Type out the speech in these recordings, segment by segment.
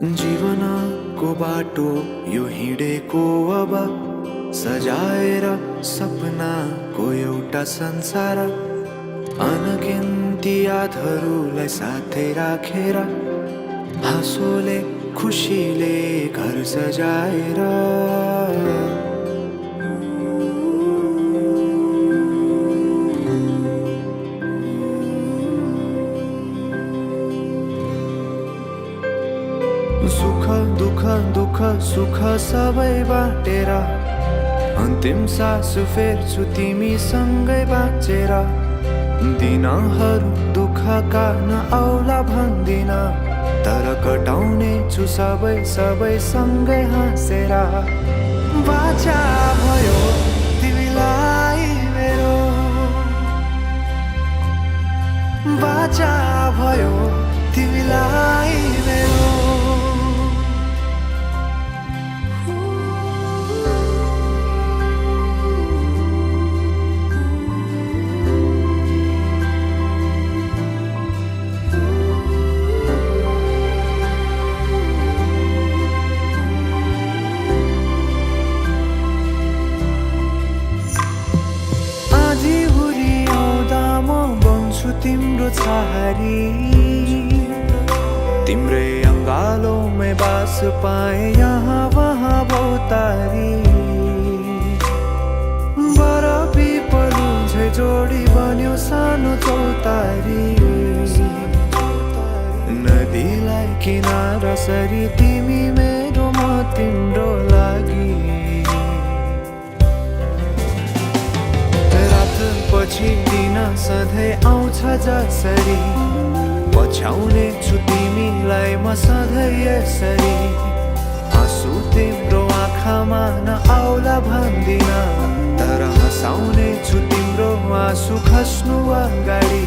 जीवनको बाटो यो हिँडेको अब सजाएर सपनाको एउटा संसार, अनगिन्ती यादहरूलाई साथै राखेर हाँसोले खुसीले घर सजाएर सुख दुःख दुःख सुख सबै बाटेर अन्तिम सास फेर्छु तिमीसँगै बाँचेर। दिनहरू दुःखका नआउला भन्दिन, तर कटाउने छु सबै सबै सँगै हाँसेर। बाचा भयो तिमीलाई मेरो, बाचा भयो तिमीलाई मेरो। तिम्रो छहारी तिम्रै अङ्गालोमै बास पाए यहाँ वहाँ भौतारी। बर पिपलु झै जोडी बन्यो सानो चौतारी, नदीलाई किनारा सरी तिमी मेरो म तिम्रो लागि। पछि दिन सधैँ आउँछ जसरी, पछ्याउने छु तिमीलाई म सधैँ यसरी। आँसु तिम्रो आँखामा नआउला भन्दिन, तर हँसाउने छु तिम्रो आँसु खस्नु अगाडि।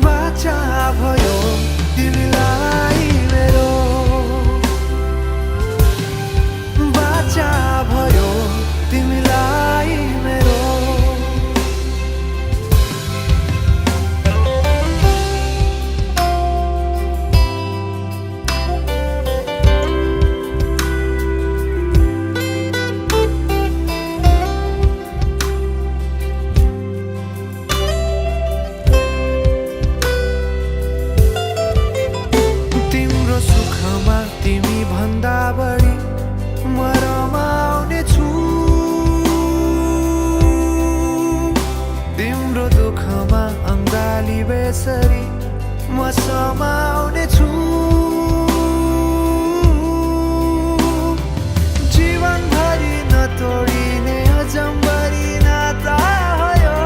बाचा भयो तिमीलाई मेरो, बाचा भयो तिमीलाई मेरो। तिमी भन्दा बढी म रमाउने छु, तिम्रो दुःखमा अङ्गाली बेसरी म समाउने छु। जीवनभरि नतोडिने अजम्बरी नाता भयो,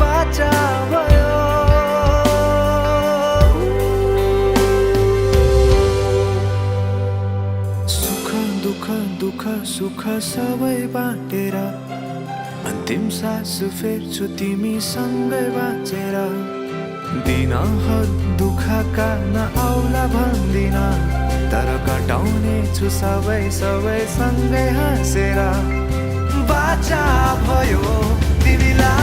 बाचा भयो। दुःख सुख सबै बाटेर अन्तिम सास फेर्छु तिमीसँगै बाँचेर। दिनहरू दुःखका नआउला भन्दिन, तर कटाउने छु सबै सबै सँगै हाँसेर। बाचा भयो तिमीलाई।